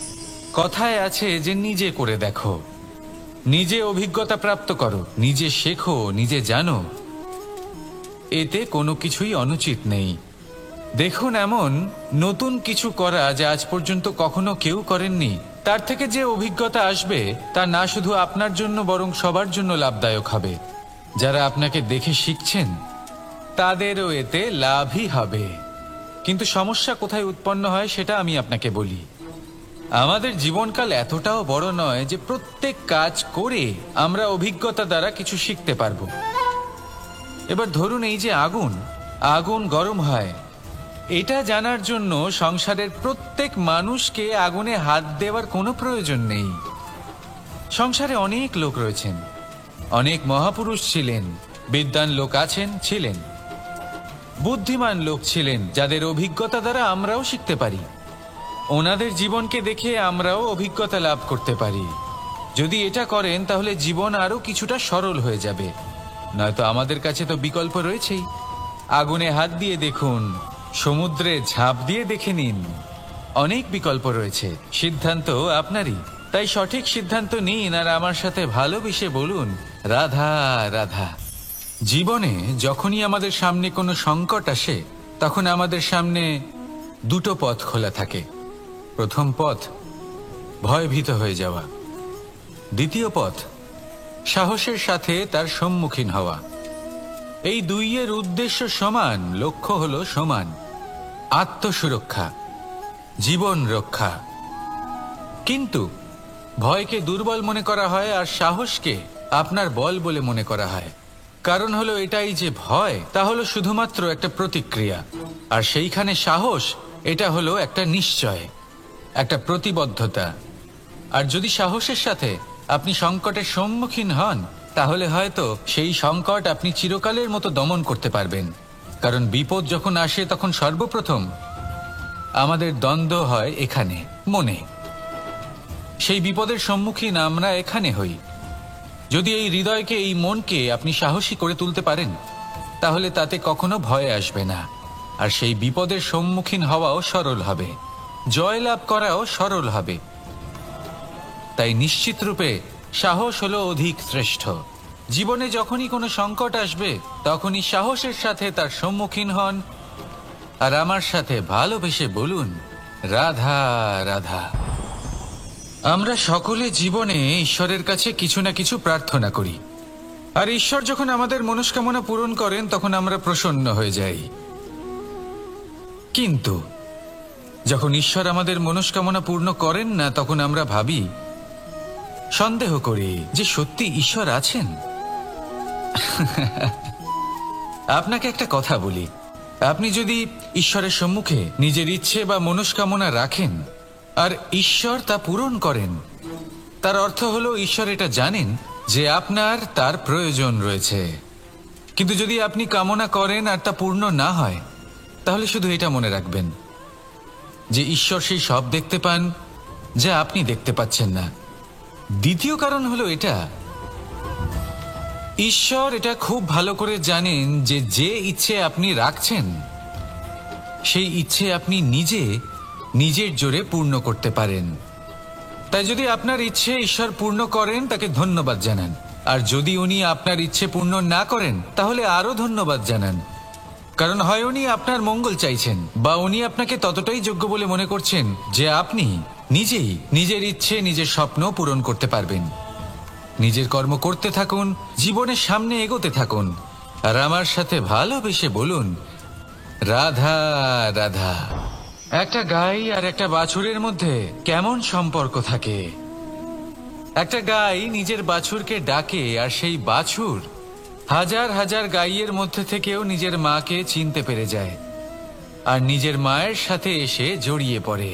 কথায় আছে যে নিজে করে দেখো, নিজে অভিজ্ঞতা প্রাপ্ত করো, নিজে শেখো, নিজে জানো। এতে কোনো কিছুই অনুচিত নেই। দেখুন, এমন নতুন কিছু করা যা আজ পর্যন্ত কখনো কেউ করেননি, তার থেকে যে অভিজ্ঞতা আসবে তা না শুধু আপনার জন্য বরং সবার জন্য লাভদায়ক হবে। যারা আপনাকে দেখে শিখছেন তাদেরও এতে লাভই হবে। কিন্তু সমস্যা কোথায় উৎপন্ন হয় সেটা আমি আপনাকে বলি। আমাদের জীবনকাল এতটাও বড় নয় যে প্রত্যেক কাজ করে আমরা অভিজ্ঞতা দ্বারা কিছু শিখতে পারবো। এবার ধরুন, এই যে আগুন গরম হয়, এটা জানার জন্য সংসারের প্রত্যেক মানুষকে আগুনে হাত দেওয়ার কোনো প্রয়োজন নেই। সংসারে অনেক লোক রয়েছেন, অনেক মহাপুরুষ ছিলেন, বিদ্বান লোক ছিলেন, বুদ্ধিমান লোক ছিলেন, যাদের অভিজ্ঞতা দ্বারা আমরাও শিখতে পারি। ওনাদের জীবনকে দেখে আমরাও অভিজ্ঞতা লাভ করতে পারি। যদি এটা করেন তাহলে জীবন আরো কিছুটা সরল হয়ে যাবে। নয়তো আমাদের কাছে তো বিকল্প রয়েছেই। আগুনে হাত দিয়ে দেখুন, সমুদ্রে ঝাঁপ দিয়ে দেখে নিন, অনেক বিকল্প রয়েছে। সিদ্ধান্ত আপনারই। তাই সঠিক সিদ্ধান্ত নিন আর আমার সাথে ভালোবেসে বলুন, রাধা রাধা। জীবনে যখনই আমাদের সামনে কোনো সংকট আসে, তখন আমাদের সামনে দুটো পথ খোলা থাকে। প্রথম পথ ভয়ভীত হয়ে যাওয়া, দ্বিতীয় পথ সাহসের সাথে তার সম্মুখীন হওয়া। এই দুইয়ের উদ্দেশ্য সমান, লক্ষ্য হলো সমান, আত্মসুরক্ষা, জীবন রক্ষা। কিন্তু ভয়কে দুর্বল মনে করা হয় আর সাহসকে আপনার বল বলে মনে করা হয়। কারণ হলো এটাই যে ভয় তা হলো শুধুমাত্র একটা প্রতিক্রিয়া, আর সেইখানে সাহস এটা হলো একটা নিশ্চয়, একটা প্রতিবদ্ধতা। আর যদি সাহসের সাথে আপনি সংকটের সম্মুখীন হন, তাহলে হয়তো সেই সংকট আপনি চিরকালের মতো দমন করতে পারবেন। কারণ বিপদ যখন আসে তখন সর্বপ্রথম আমাদের দ্বন্দ্ব হয় এখানে, মনে। সেই বিপদের সম্মুখীন আমরা এখানে হই। যদি এই হৃদয়কে, এই মনকে আপনি সাহসী করে তুলতে পারেন, তাহলে তাতে কখনো ভয় আসবে না। আর সেই বিপদের সম্মুখীন হওয়াও সরল হবে, জয়লাভ করাও সরল হবে। তাই নিশ্চিত রূপে সাহস হলো অধিক শ্রেষ্ঠ। জীবনে যখনই কোনো সংকট আসবে, তখনই সাহসের সাথে তার সম্মুখীন হন, আর আমার সাথে ভালোবেসে বলুন, রাধা রাধা। আমরা সকলে জীবনে ঈশ্বরের কাছে কিছু না কিছু প্রার্থনা করি, আর ঈশ্বর যখন আমাদের মনস্কামনা পূরণ করেন তখন আমরা প্রসন্ন হয়ে যাই। কিন্তু যখন ঈশ্বর আমাদের মনস্কামনা পূর্ণ করেন না, তখন আমরা ভাবি, সন্দেহ করি যে সত্যি ঈশ্বর আছেন। আপনাকে একটা কথা বলি, আপনি যদি ঈশ্বরের সম্মুখে নিজের ইচ্ছে বা মনস্কামনা রাখেন আর ঈশ্বর তা পূরণ করেন, তার অর্থ হলো ঈশ্বর এটা জানেন যে আপনার তার প্রয়োজন রয়েছে। কিন্তু যদি আপনি কামনা করেন আর তা পূর্ণ না হয়, তাহলে শুধু এটা মনে রাখবেন যে ঈশ্বর সেই সব দেখতে পান যা আপনি দেখতে পাচ্ছেন না। দ্বিতীয় কারণ হলো এটা, ঈশ্বর এটা খুব ভালো করে জানেন যে যে ইচ্ছে আপনি রাখছেন, সেই ইচ্ছে আপনি নিজের জোরে পূর্ণ করতে পারেন। তাই যদি আপনার ইচ্ছে ঈশ্বর পূর্ণ করেন, তাকে ধন্যবাদ জানান। আর যদি উনি আপনার ইচ্ছে পূর্ণ না করেন, তাহলে আরো ধন্যবাদ জানান। কারণ হয় উনি আপনার মঙ্গল চাইছেন, বা উনি আপনাকে ততটাই যোগ্য বলে মনে করছেন যে আপনি নিজেই নিজের ইচ্ছে, নিজের স্বপ্ন পূরণ করতে পারবেন। নিজের কর্ম করতে থাকুন, জীবনের সামনে এগোতে থাকুন, আর আমার সাথে ভালোবেসে বলুন, রাধা রাধা। একটা গাই আর একটা বাছুরের মধ্যে কেমন সম্পর্ক থাকে? একটা গাই নিজের বাছুরকে ডাকে, আর সেই বাছুর হাজার হাজার গাইয়ের মধ্যে থেকেও নিজের মাকে চিনতে পেরে যায়, আর নিজের মায়ের সাথে এসে জড়িয়ে পড়ে।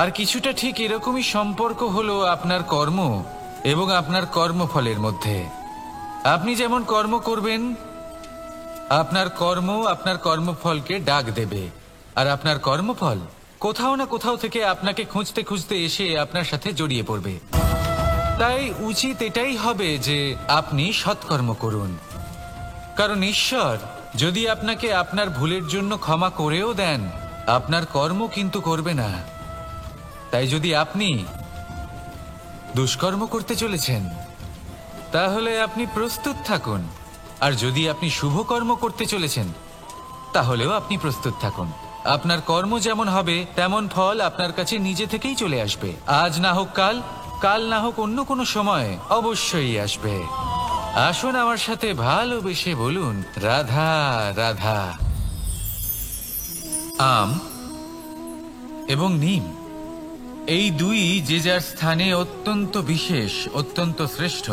আর কিছুটা ঠিক এরকমই সম্পর্ক হলো আপনার কর্ম এবং আপনার কর্মফলের মধ্যে। আপনি যেমন কর্ম করবেন, আপনার কর্ম আপনার কর্মফলকে ডাক দেবে, আর আপনার কর্মফল কোথাও না কোথাও থেকে আপনাকে খুঁজতে খুঁজতে এসে আপনার সাথে জড়িয়ে পড়বে। তাই উচিত এটাই হবে যে আপনি সৎকর্ম করুন। কারণ ঈশ্বর যদি আপনাকে আপনার ভুলের জন্য ক্ষমা করেও দেন, আপনার কর্ম কিন্তু করবে না। তাই যদি আপনি দুষ্কর্ম করতে চলেছেন, তাহলে আপনি প্রস্তুত থাকুন। আর যদি আপনি শুভ কর্ম করতে চলেছেন, তাহলেও আপনি প্রস্তুত থাকুন। আপনার কর্ম যেমন হবে, তেমন ফল আপনার কাছে নিজে থেকেই চলে আসবে। আজ না হোক কাল, কাল না হোক অন্য কোনো সময়, অবশ্যই আসবে। আসুন আমার সাথে ভালোবেসে বলুন, রাধা রাধা। আম এবং নিম, এই দুই যে যার স্থানে অত্যন্ত বিশেষ, অত্যন্ত শ্রেষ্ঠ।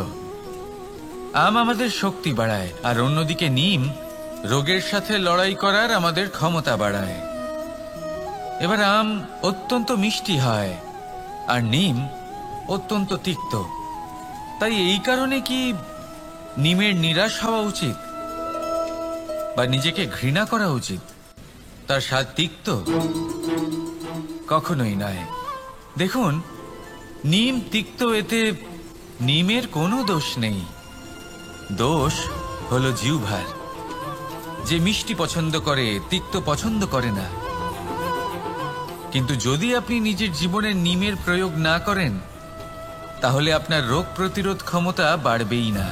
আম আমাদের শক্তি বাড়ায়, আর অন্যদিকে নিম রোগের সাথে লড়াই করার আমাদের ক্ষমতা বাড়ায়। এবার আম অত্যন্ত মিষ্টি হয়, আর নিম অত্যন্ত তিক্ত। তাই এই কারণে কি নিমের নিরাশ হওয়া উচিত বা নিজেকে ঘৃণা করা উচিত? তার স্বাদ তিক্ত? কখনোই নয়। দেখুন, নিম তিক্ত, এতে নিমের কোনো দোষ নেই। দোষ হলো জিহ্বার, যে মিষ্টি পছন্দ করে, তিক্ত পছন্দ করে না। কিন্তু যদি আপনি নিজের জীবনে নিমের প্রয়োগ না করেন, তাহলে আপনার রোগ প্রতিরোধ ক্ষমতা বাড়বেই না।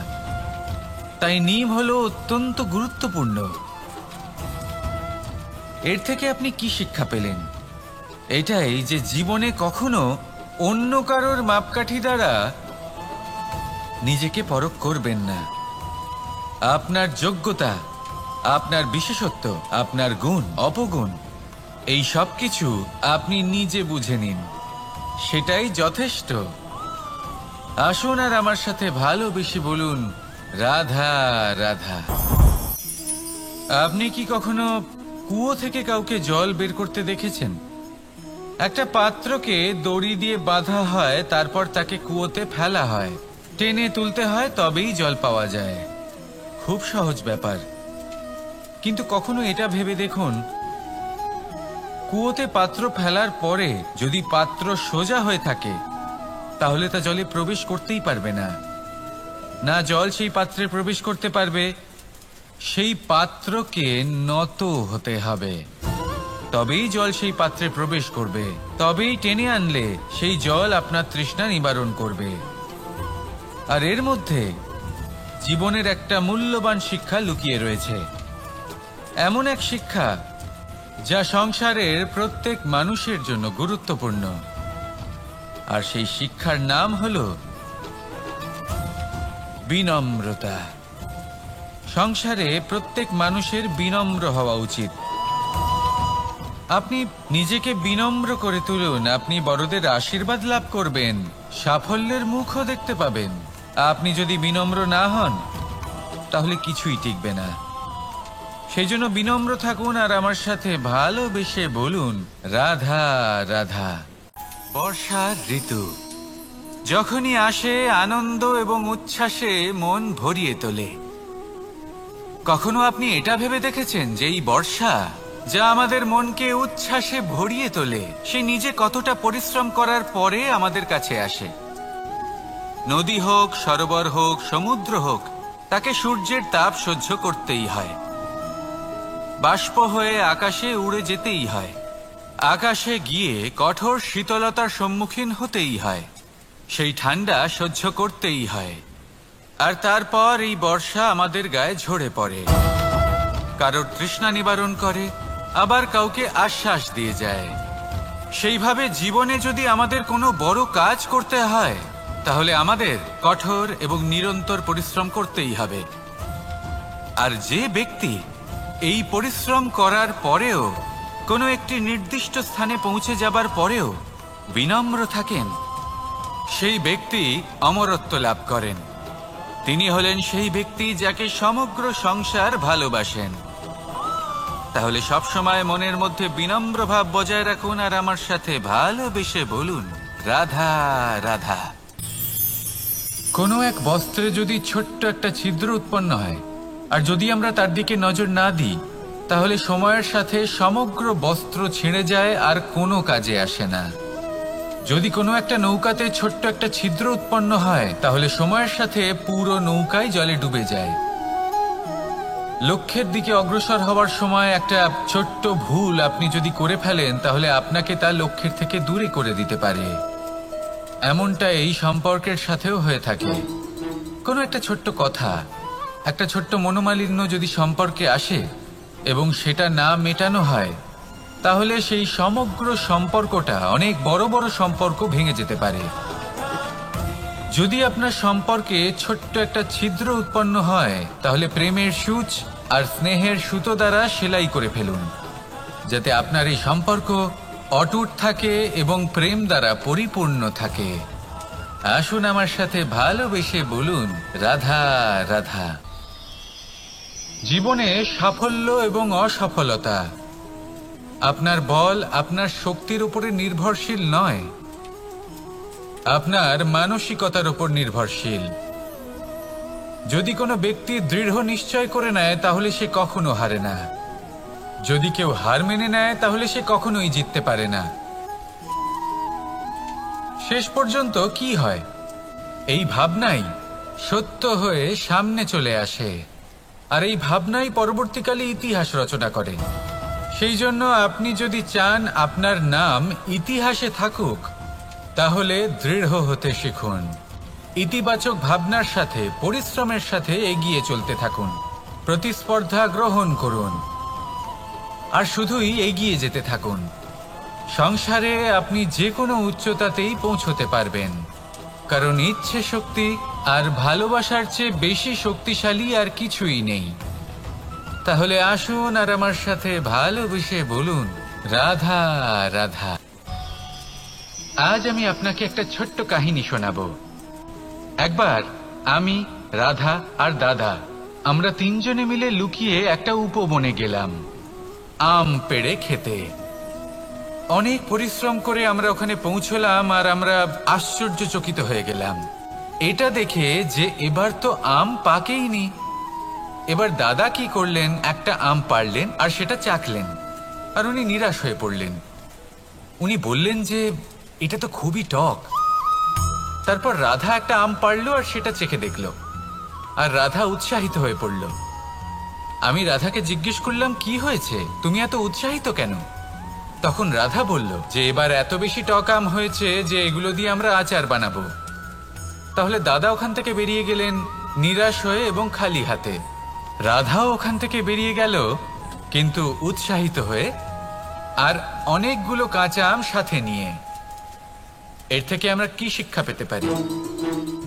তাই নিম হলো অত্যন্ত গুরুত্বপূর্ণ। এর থেকে আপনি কি শিক্ষা পেলেন? এটাই যে জীবনে কখনো অন্য কারোর মাপকাঠি দ্বারা নিজেকে পরখ করবেন না। আপনার যোগ্যতা, আপনার বিশেষত্ব, আপনার গুণ, অপগুণ, এই সব কিছু আপনি নিজে বুঝে নিন, সেটাই যথেষ্ট। আসুন আর আমার সাথে ভালোবেসে বলুন, রাধা রাধা। আপনি কি কখনো কুয়ো থেকে কাউকে জল বের করতে দেখেছেন? একটা পাত্রকে দড়ি দিয়ে বাঁধা হয়, তারপর তাকে কুয়োতে ফেলা হয়, টেনে তুলতে হয়, তবেই জল পাওয়া যায়। খুব সহজ ব্যাপার। কিন্তু কখনো এটা ভেবে দেখুন, কুয়োতে পাত্র ফেলার পরে যদি পাত্র সোজা হয়ে থাকে তাহলে তা জলে প্রবেশ করতেই পারবে না। না জল সেই পাত্রে প্রবেশ করতে পারবে, সেই পাত্রকে নত হতে হবে, তবেই জল সেই পাত্রে প্রবেশ করবে, তবেই টেনে আনলে সেই জল আপনার তৃষ্ণা নিবারণ করবে। আর এর মধ্যে জীবনের একটা মূল্যবান শিক্ষা লুকিয়ে রয়েছে, এমন এক শিক্ষা যা সংসারের প্রত্যেক মানুষের জন্য গুরুত্বপূর্ণ। আর সেই শিক্ষার নাম হলো বিনম্রতা। সংসারে প্রত্যেক মানুষের বিনম্র হওয়া উচিত। আপনি নিজেকে বিনম্র করে তুলুন, আপনি বড়দের আশীর্বাদ লাভ করবেন, সাফল্যের মুখও দেখতে পাবেন। আপনি যদি বিনম্র না হন তাহলে কিছুই টিকবে না। সেই জন্য বিনম্র থাকুন আর আমার সাথে ভালোবেসে বলুন, রাধা রাধা। বর্ষার ঋতু যখনই আসে আনন্দ এবং উচ্ছ্বাসে মন ভরিয়ে তোলে। কখনো আপনি এটা ভেবে দেখেছেন যে এই বর্ষা যা আমাদের মনকে উচ্ছ্বাসে ভরিয়ে তোলে, সে নিজে কতটা পরিশ্রম করার পরে আমাদের কাছে আসে? নদী হোক, সরোবর হোক, সমুদ্র হোক, তাকে সূর্যের তাপ সহ্য করতেই হয়, বাষ্প হয়ে আকাশে উড়ে যেতেই হয়, আকাশে গিয়ে কঠোর শীতলতার সম্মুখীন হতেই হয়, সেই ঠান্ডা সহ্য করতেই হয়। আর তারপর এই বর্ষা আমাদের গায়ে ঝরে পড়ে, কারোর তৃষ্ণা নিবারণ করে, আবার কাউকে আশ্বাস দিয়ে যায়। সেইভাবে জীবনে যদি আমাদের কোনো বড় কাজ করতে হয় তাহলে আমাদের কঠোর এবং নিরন্তর পরিশ্রম করতেই হবে। আর যে ব্যক্তি এই পরিশ্রম করার পরেও কোনো একটি নির্দিষ্ট স্থানে পৌঁছে যাবার পরেও বিনম্র থাকেন, সেই ব্যক্তি অমরত্ব লাভ করেন। তিনি হলেন সেই ব্যক্তি যাকে সমগ্র সংসার ভালোবাসেন। তাহলে সবসময় মনের মধ্যে বিনম্র ভাব বজায় রাখুন আর আমার সাথে ভালোবেসে বলুন, রাধা রাধা। কোনো এক বস্ত্রে যদি ছোট্ট একটা ছিদ্র উৎপন্ন হয় আর যদি আমরা তার দিকে নজর না দিই তাহলে সময়ের সাথে সমগ্র বস্ত্র ছিঁড়ে যায় আর কোনো কাজে আসে না। যদি কোনো একটা নৌকাতে ছোট্ট একটা ছিদ্র উৎপন্ন হয় তাহলে সময়ের সাথে পুরো নৌকাই জলে ডুবে যায়। লক্ষ্যের দিকে অগ্রসর হওয়ার সময় একটা ছোট্ট ভুল আপনি যদি করে ফেলেন তাহলে আপনাকে তা লক্ষ্যের থেকে দূরে করে দিতে পারে। এমনটা এই সম্পর্কের সাথেও হয়ে থাকে। কোনো একটা ছোট্ট কথা, একটা ছোট্ট মনোমালিন্য যদি সম্পর্কে আসে এবং সেটা না মেটানো হয় তাহলে সেই সমগ্র সম্পর্কটা অনেক বড় বড় সম্পর্ক ভেঙে যেতে পারে। যদি আপনার সম্পর্কে ছোট্ট একটা ছিদ্র উৎপন্ন হয় তাহলে প্রেমের সূচ আর স্নেহের সুতো দ্বারা সেলাই করে ফেলুন, যাতে আপনার এই সম্পর্ক অটুট থাকে এবং প্রেম দ্বারা পরিপূর্ণ থাকে। আসুন আমার সাথে ভালোবেসে বলুন, রাধা রাধা। জীবনে সাফল্য এবং অসফলতা আপনার বল, আপনার শক্তির উপরে নির্ভরশীল নয়, আপনার মানসিকতার উপর নির্ভরশীল। যদি কোনো ব্যক্তি দৃঢ় নিশ্চয় করে নেয় তাহলে সে কখনো হারে না। যদি কেউ হার মেনে নেয় তাহলে সে কখনোই জিততে পারে না। শেষ পর্যন্ত কি হয়? এই ভাবনাই সত্য হয়ে সামনে চলে আসে আর এই ভাবনাই পরবর্তীকালে ইতিহাস রচনা করে। সেই জন্য আপনি যদি চান আপনার নাম ইতিহাসে থাকুক তাহলে দৃঢ় হতে শিখুন। ইতিবাচক ভাবনার সাথে পরিশ্রমের সাথে এগিয়ে চলতে থাকুন, প্রতিস্পর্ধা গ্রহণ করুন আর শুধুই এগিয়ে যেতে থাকুন। সংসারে আপনি যে কোনো উচ্চতাতেই পৌঁছতে পারবেন, কারণ ইচ্ছে শক্তি আর ভালোবাসার চেয়ে বেশি শক্তিশালী আর কিছুই নেই। তাহলে আসুন আর আমার সাথে ভালোবেসে বলুন, রাধা রাধা। আজ আমি আপনাকে একটা ছোট্ট কাহিনী শোনাবো। একবার আমি, রাধা আর দাদা আমরা তিনজনে মিলে লুকিয়ে একটা উপবনে গেলাম। আম পেড়ে খেতে। অনেক পরিশ্রম করে আমরা ওখানে পৌঁছলাম আর আমরা আশ্চর্যচকিত হয়ে গেলাম এটা দেখে যে এবার তো আম পাকেইনি। এবার দাদা কি করলেন, একটা আম পাড়লেন আর সেটা চাখলেন, আর উনি নিরাশ হয়ে পড়লেন। উনি বললেন যে এটা তো খুবই টক। তারপর রাধা একটা আম পাড়লো আর সেটা চেখে দেখলো, আর রাধা উৎসাহিত হয়ে পড়ল। আমি রাধাকে জিজ্ঞেস করলাম, কি হয়েছে, তুমি এত উৎসাহিত কেন? তখন রাধা বলল যে এবার এত বেশি টক আম হয়েছে যে এগুলো দিয়ে আমরা আচার বানাবো। তাহলে দাদা ওখান থেকে বেরিয়ে গেলেন নিরাশ হয়ে এবং খালি হাতে। রাধাও ওখান থেকে বেরিয়ে গেল কিন্তু উৎসাহিত হয়ে, আর অনেকগুলো কাঁচা আম সাথে নিয়ে। এর থেকে আমরা কি শিক্ষা পেতে পারি?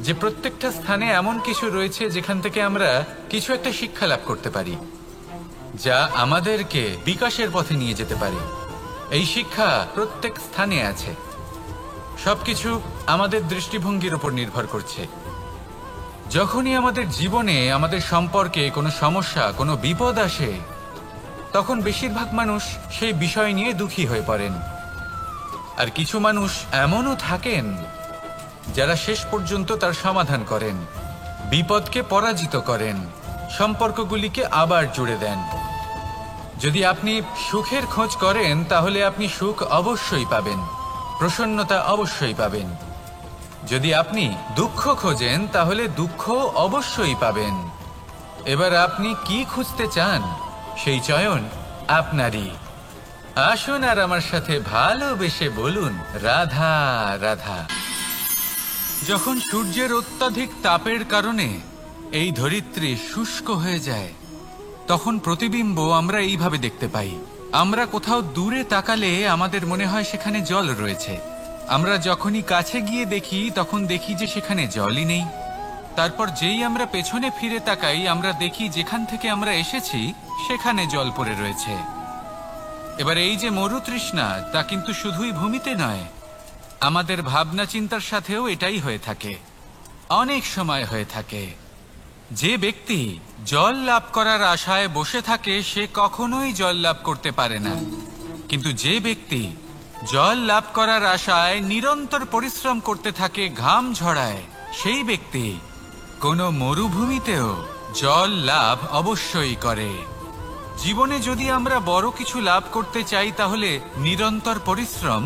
যে প্রত্যেকটা স্থানে এমন কিছু রয়েছে যেখান থেকে আমরা কিছু একটা শিক্ষা লাভ করতে পারি, যা আমাদেরকে বিকাশের পথে নিয়ে যেতে পারে। এই শিক্ষা প্রত্যেক স্থানে আছে। সবকিছু আমাদের দৃষ্টিভঙ্গির উপর নির্ভর করছে। যখনই আমাদের জীবনে আমাদের সম্পর্কে কোনো সমস্যা, কোনো বিপদ আসে, তখন বেশিরভাগ মানুষ সেই বিষয় নিয়ে দুঃখী হয়ে পড়েন। আর কিছু মানুষ এমনও থাকেন যারা শেষ পর্যন্ত তার সমাধান করেন, বিপদকে পরাজিত করেন, সম্পর্কগুলিকে আবার জুড়ে দেন। যদি আপনি সুখের খোঁজ করেন তাহলে আপনি সুখ অবশ্যই পাবেন, প্রসন্নতা অবশ্যই পাবেন। যদি আপনি দুঃখ খোঁজেন তাহলে দুঃখ অবশ্যই পাবেন। এবার আপনি কি খুঁজতে চান সেই চয়ন আপনারই। আসুন আর আমার সাথে ভালোবেসে বলুন, রাধা রাধা। যখন সূর্যের অত্যাধিক তাপের কারণে এই ধরিত্রী শুষ্ক হয়ে যায়, তখন প্রতিবিম্ব আমরা এইভাবে দেখতে পাই। আমরা কোথাও দূরে তাকালে আমাদের মনে হয় সেখানে জল রয়েছে। আমরা যখনই কাছে গিয়ে দেখি তখন দেখি যে সেখানে জলই নেই। তারপর যেই আমরা পেছনে ফিরে তাকাই আমরা দেখি যেখান থেকে আমরা এসেছি সেখানে জল পড়ে রয়েছে। এবার এই যে মরুতৃষ্ণা, তা কিন্তু শুধুই ভূমিতে নয়, আমাদের ভাবনা চিন্তার সাথেও এটাই হয়ে থাকে, অনেক সময় হয়ে থাকে। যে ব্যক্তি জল লাভ করার আশায় বসে থাকে সে কখনোই জল লাভ করতে পারে না। কিন্তু যে ব্যক্তি জল লাভ করার আশায় নিরন্তর পরিশ্রম করতে থাকে, ঘাম ঝরায়, সেই ব্যক্তি কোনো মরুভূমিতেও জল লাভ অবশ্যই করে। জীবনে যদি আমরা বড় কিছু লাভ করতে চাই তাহলে নিরন্তর পরিশ্রম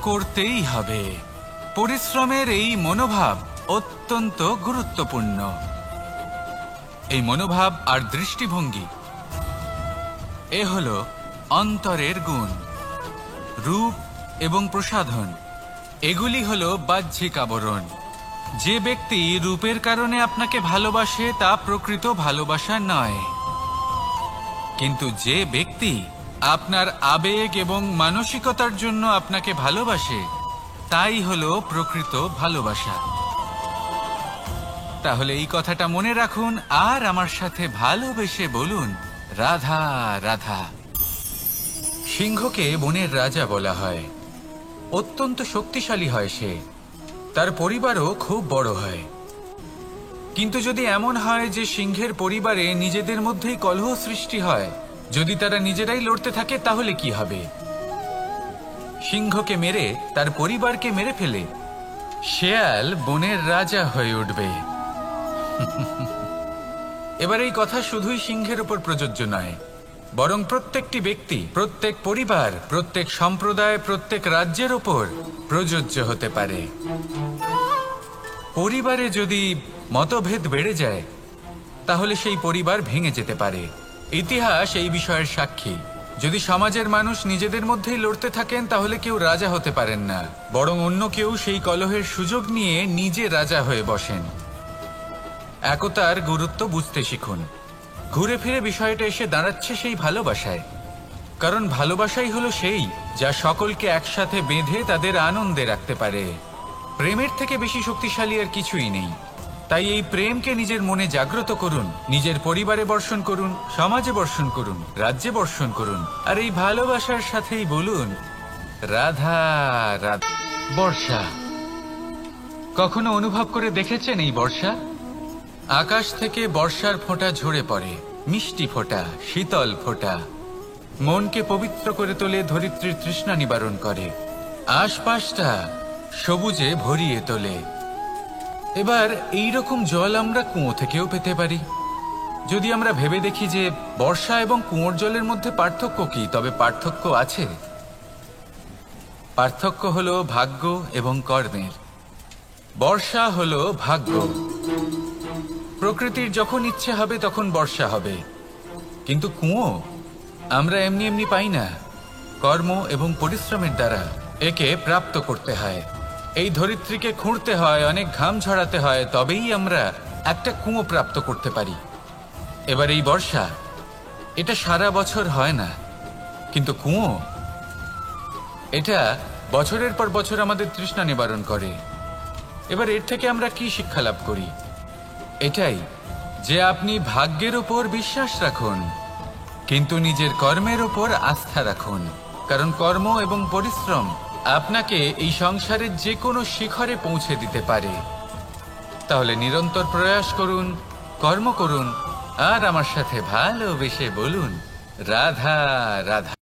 করতেই হবে। পরিশ্রমের এই মনোভাব অত্যন্ত গুরুত্বপূর্ণ। এই মনোভাব আর দৃষ্টিভঙ্গি এ হলো অন্তরের গুণ। রূপ এবং প্রসাধন এগুলি হলো বাহ্যিক আবরণ। যে ব্যক্তি রূপের কারণে আপনাকে ভালোবাসে তা প্রকৃত ভালোবাসা নয়, কিন্তু যে ব্যক্তি আপনার আবেগ এবং মানসিকতার জন্য আপনাকে ভালোবাসে তাই হলো প্রকৃত ভালোবাসা। তাহলে এই কথাটা মনে রাখুন আর আমার সাথে ভালোবেসে বলুন, রাধা রাধা। সিংহকে বনের রাজা বলা হয়। অত্যন্ত শক্তিশালী হয় সে, তার পরিবারও খুব বড় হয়। কিন্তু যদি এমন হয় যে সিংহের পরিবারে নিজেদের মধ্যেই কলহ সৃষ্টি হয়, যদি তারা নিজেরাই লড়তে থাকে, তাহলে কি হবে? সিংহকে মেরে তার পরিবারকে মেরে ফেলে শেয়াল বনের রাজা হয়ে উঠবে। এবার এই কথা শুধুই সিংহের উপর প্রযোজ্য নয়, বরং প্রত্যেকটি ব্যক্তি, প্রত্যেক পরিবার, প্রত্যেক সম্প্রদায়, প্রত্যেক রাজ্যের উপর প্রযোজ্য হতে পারে। পরিবারে যদি মতভেদ বেড়ে যায় তাহলে সেই পরিবার ভেঙে যেতে পারে। ইতিহাস এই বিষয়ের সাক্ষী। যদি সমাজের মানুষ নিজেদের মধ্যেই লড়তে থাকেন তাহলে কেউ রাজা হতে পারেন না, বরং অন্য কেউ সেই কলহের সুযোগ নিয়ে নিজে রাজা হয়ে বসেন। একতার গুরুত্ব বুঝতে শিখুন। ঘুরে ফিরে বিষয়টা এসে দাঁড়াচ্ছে সেই ভালোবাসায়, কারণ ভালোবাসাই হলো সেই যা সকলকে একসাথে বেঁধে তাদের আনন্দে রাখতে পারে। প্রেমের থেকে বেশি শক্তিশালী আর কিছুই নেই। তাই এই প্রেমকে নিজের মনে জাগ্রত করুন, নিজের পরিবারে বর্ষণ করুন, সমাজে বর্ষণ করুন, রাজ্যে বর্ষণ করুন, আর এই ভালোবাসার সাথেই বলুন, রাধা রাধা। বর্ষা কখনো অনুভব করে দেখেছেন এই বর্ষা? আকাশ থেকে বর্ষার ফোঁটা ঝরে পড়ে, মিষ্টি ফোঁটা, শীতল ফোঁটা। মনকে পবিত্র করে তোলে, ধরিত্রীর তৃষ্ণা নিবারণ করে, আশপাশটা সবুজে ভরিয়ে তোলে। এবার এই রকম জল আমরা কুয়ো থেকেও পেতে পারি। যদি আমরা ভেবে দেখি যে বর্ষা এবং কুয়োর জলের মধ্যে পার্থক্য কি, তবে পার্থক্য আছে। পার্থক্য হলো ভাগ্য এবং কর্মের। বর্ষা হলো ভাগ্য। প্রকৃতির যখন ইচ্ছে হবে তখন বর্ষা হবে, কিন্তু কুয়ো আমরা এমনি এমনি পাই না। কর্ম এবং পরিশ্রমের দ্বারা একে প্রাপ্ত করতে হয়। এই ধরিত্রীকে খুঁড়তে হয়, অনেক ঘাম ঝরাতে হয়, তবেই আমরা একটা কুয়ো প্রাপ্ত করতে পারি। এবার এই বর্ষা, এটা সারা বছর হয় না, কিন্তু কুয়ো এটা বছরের পর বছর আমাদের তৃষ্ণা নিবারণ করে। এবার এর থেকে আমরা কি শিক্ষা লাভ করি? এটাই যে আপনি ভাগ্যের উপর বিশ্বাস রাখুন, কিন্তু নিজের কর্মের উপর আস্থা রাখুন। কারণ কর্ম এবং পরিশ্রম আপনাকে এই সংসারের যে কোনো শিখরে পৌঁছে দিতে পারে। তাহলে নিরন্তর প্রয়াস করুন, কর্ম করুন, আর আমার সাথে ভালোবেসে বলুন রাধা রাধা।